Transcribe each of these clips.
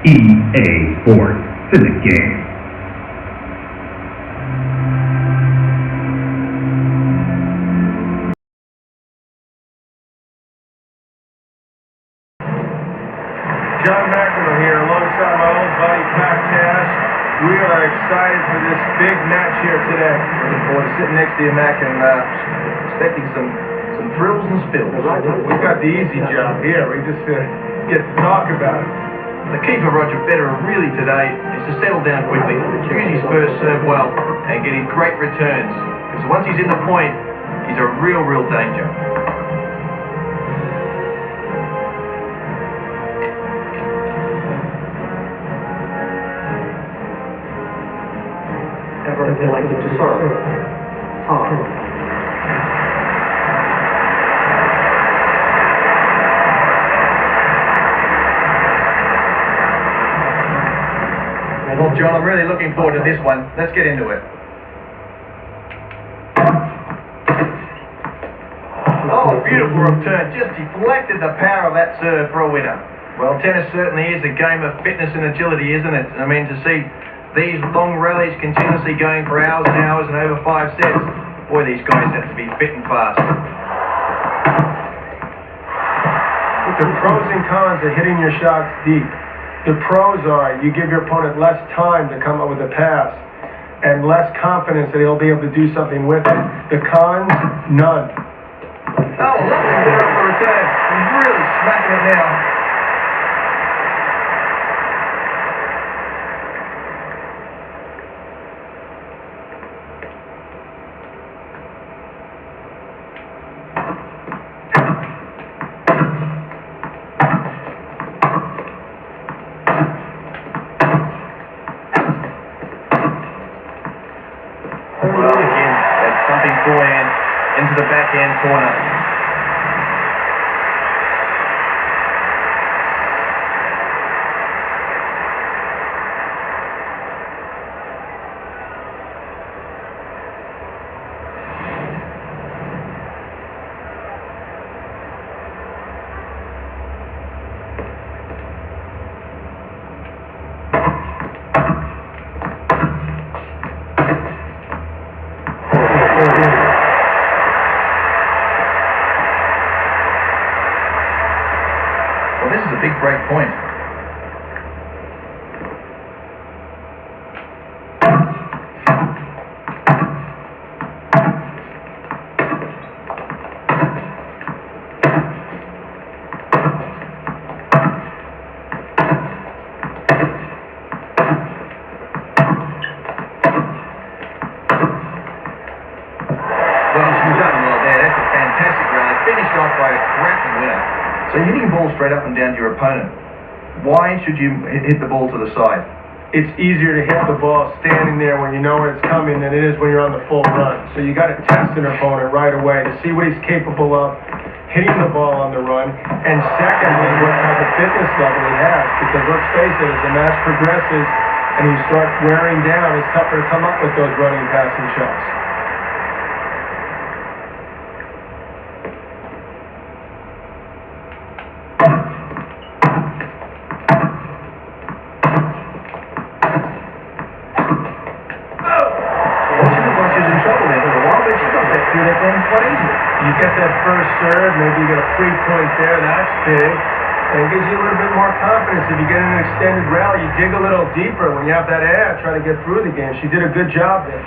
EA Sports. It's in the game. John McEnroe here alongside my old buddy Pat Cash. We are excited for this big match here today. Looking forward to sitting next to you, Mac, and expecting some thrills and spills. We've got the easy job here. We just get to talk about it. The key for Roger Federer really today is to settle down quickly, use his first serve well, and get his great returns. Because once he's in the point, he's a real danger. Evert elected to serve. Well, John, I'm really looking forward to this one. Let's get into it. Oh, beautiful return. Just deflected the power of that serve for a winner. Well, tennis certainly is a game of fitness and agility, isn't it? I mean, to see these long rallies continuously going for hours and hours and over 5 sets. Boy, these guys have to be fit and fast. The pros and cons of hitting your shots deep. The pros are you give your opponent less time to come up with a pass and less confidence that he'll be able to do something with it. The cons, none. Oh, lovely beautiful return. He's really smacking it now. Forehand into the backhand corner. Well, this is a big break point. Well, she's done well there. That's a fantastic rally. Finished off by a cracking winner. So you're hitting balls straight up and down to your opponent. Why should you hit the ball to the side? It's easier to hit the ball standing there when you know where it's coming than it is when you're on the full run. So you got to test an opponent right away to see what he's capable of hitting the ball on the run, and secondly, what type of fitness level he has. Because let's face it, as the match progresses and you start wearing down, it's tougher to come up with those running passing shots. You get that first serve, maybe you get a free point there, that's big. And it gives you a little bit more confidence. If you get in an extended rally, you dig a little deeper. When you have that air, try to get through the game. She did a good job there.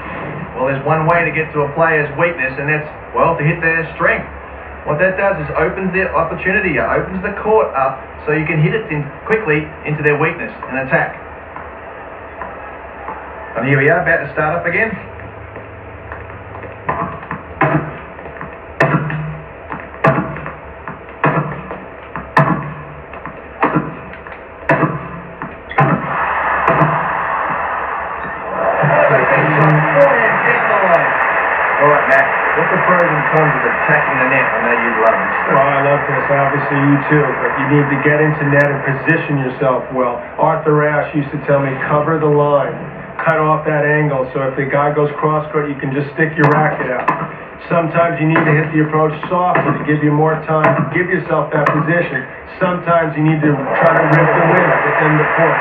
Well, there's one way to get to a player's weakness, and that's, well, to hit their strength. What that does is opens the opportunity, opens the court up, so you can hit it quickly into their weakness and attack. And here we are, about to start up again. All right, Matt, what's the pros and cons of attacking the net? I know you love this stuff. Well, I love this. Obviously, you too. But you need to get into net and position yourself well. Arthur Ashe used to tell me, cover the line. Cut off that angle, so if the guy goes cross-court, you can just stick your racket out. Sometimes you need to hit the approach softly to give you more time to give yourself that position. Sometimes you need to try to rip the wind to end the point.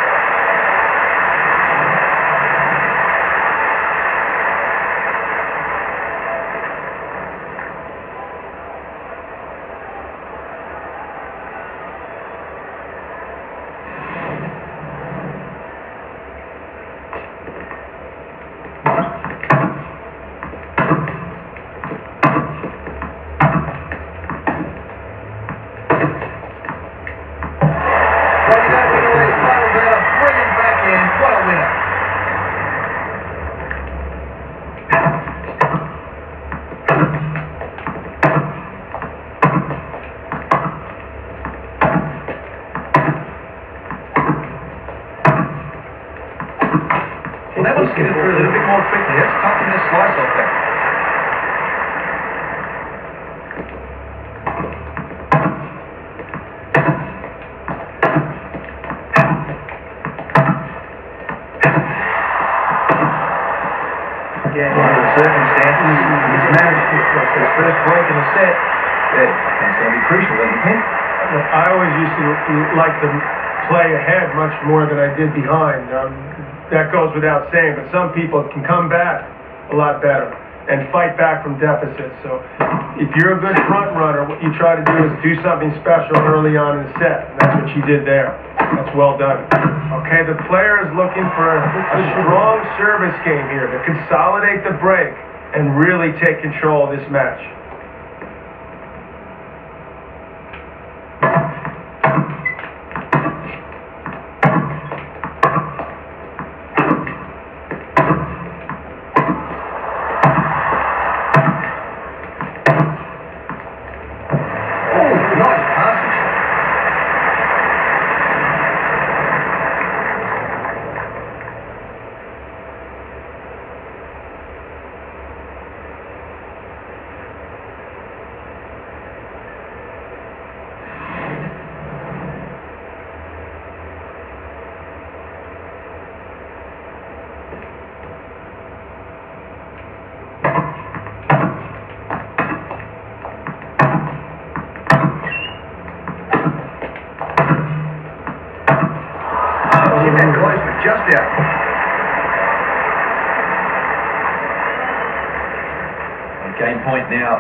That one's getting through a little bit more quickly. That's tucking the slice off there. Again, under the circumstances, he's managed his first break in the set. That's going to be crucial, don't you think? I always used to like to play ahead much more than I did behind. That goes without saying, but some people can come back a lot better and fight back from deficits. So if you're a good front runner, what you try to do is do something special early on in the set. And that's what you did there. That's well done. Okay, the player is looking for a strong service game here to consolidate the break and really take control of this match. Just out. Game point now.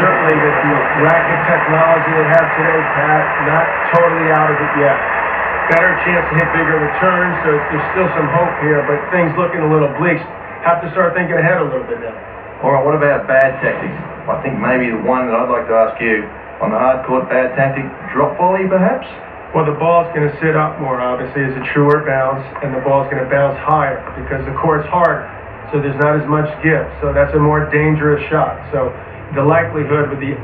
Certainly with the racket technology they have today, Pat, not totally out of it yet. Better chance to hit bigger returns, so there's still some hope here, but things looking a little bleak. Have to start thinking ahead a little bit now. All right, what about bad tactics? I think maybe the one that I'd like to ask you, on the hard court, bad tactic, drop volley perhaps? Well, the ball's going to sit up more, obviously, as a truer bounce, and the ball's going to bounce higher because the court's harder, so there's not as much give. So that's a more dangerous shot. So the likelihood with these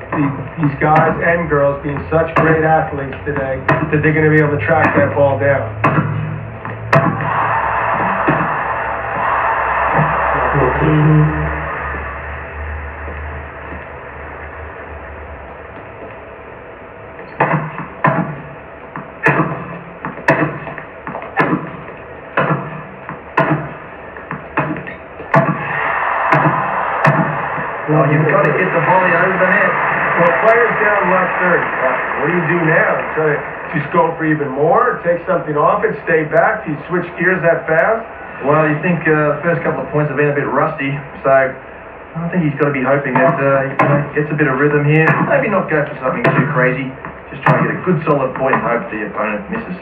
guys and girls being such great athletes today that they're going to be able to track that ball down. Oh, you've got to get the volley over the net. Well, players down left 30. What do you do now? Try to just go for even more, or take something off it, stay back? Do you switch gears that fast? Well, you think the first couple of points have been a bit rusty, so I think he's got to be hoping that he gets a bit of rhythm here. Maybe not go for something too crazy. Just try and get a good solid point and hope the opponent misses.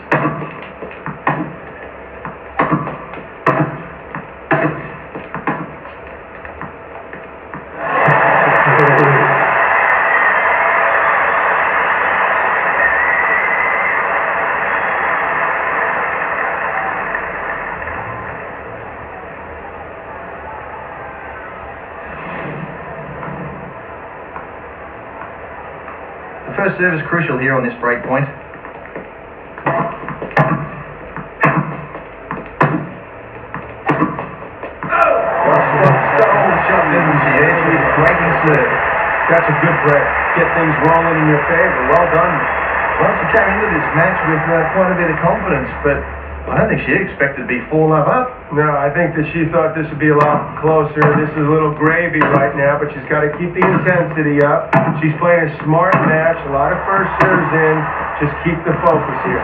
First serve is crucial here on this break point. shots, isn't she? She's breaking serve. That's a good break. Get things rolling in your favor. Well done. Well, she came into this match with quite a bit of confidence, but I don't think she expected to be 4-love up. No, I think that she thought this would be a lot closer. This is a little gravy right now, but she's got to keep the intensity up. She's playing a smart match, a lot of first serves in. Just keep the focus here.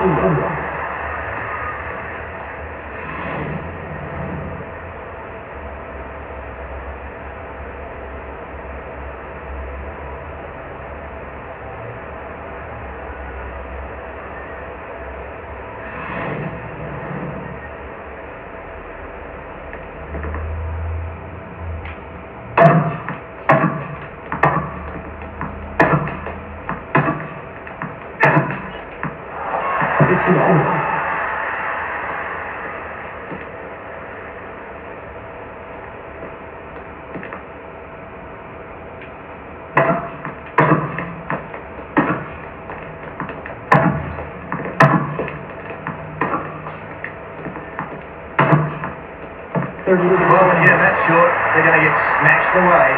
Well, yeah, that's short. They're going to get smashed away.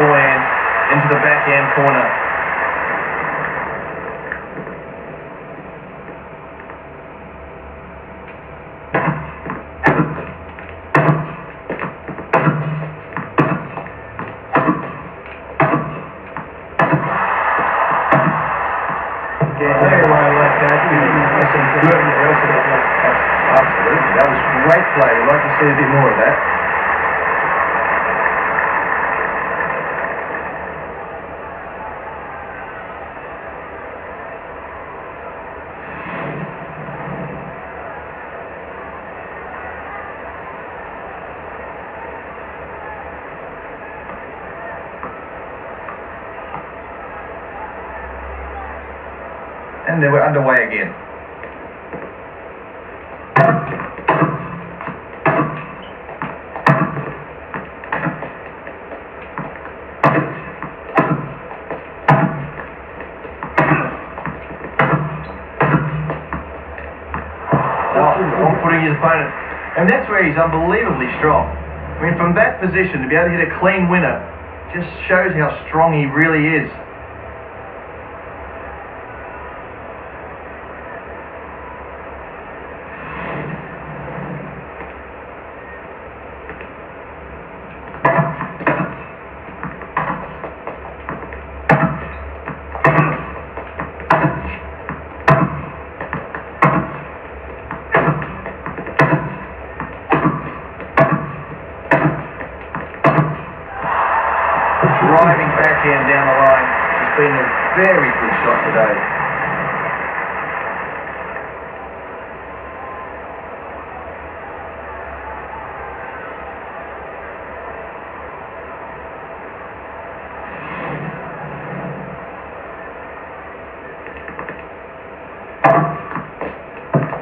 Forehand into the backhand corner. Absolutely, that was great play. We'd like to see a bit more of that. And they were underway again. Wrong footing his opponent. And that's where he's unbelievably strong. I mean, from that position, to be able to hit a clean winner just shows how strong he really is. Driving backhand down the line. It's been a very good shot today.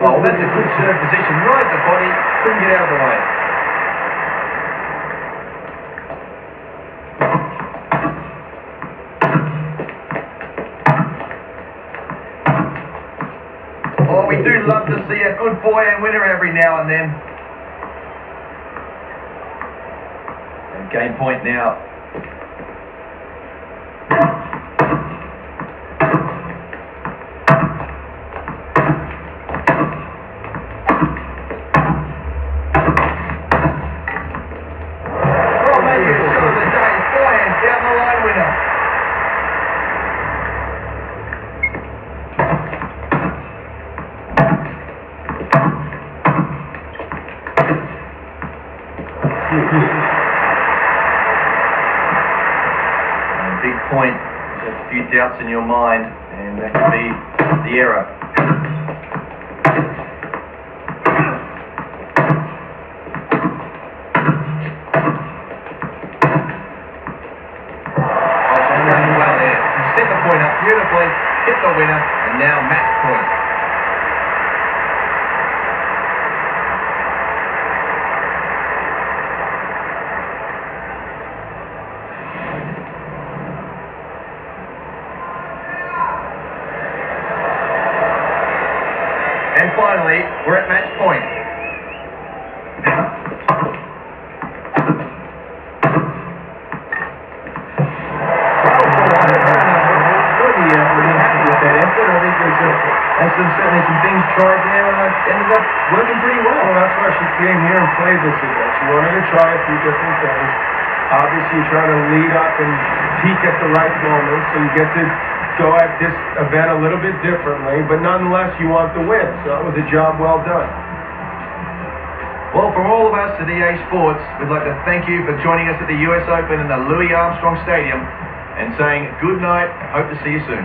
Oh, that's a good serve position. Right at the body. Couldn't get out of the way. We do love to see a good forehand winner every now and then. And game point now. Oh, maybe it's shot of the day. Forehand down the line winner. Big point, just a few doubts in your mind, and that could be the error. And finally, we're at match point. Pretty happy with that effort. I think there's certainly some things tried there, and it ended up working pretty well. Well, that's why she came here and played this event. She wanted to try a few different things. Obviously, you're trying to lead up and peak at the right moment, so you get to go at this event a little bit differently, but nonetheless, you want the win. So it was a job well done. Well, from all of us at EA Sports, we'd like to thank you for joining us at the US Open in the Louis Armstrong Stadium and saying good night. Hope to see you soon.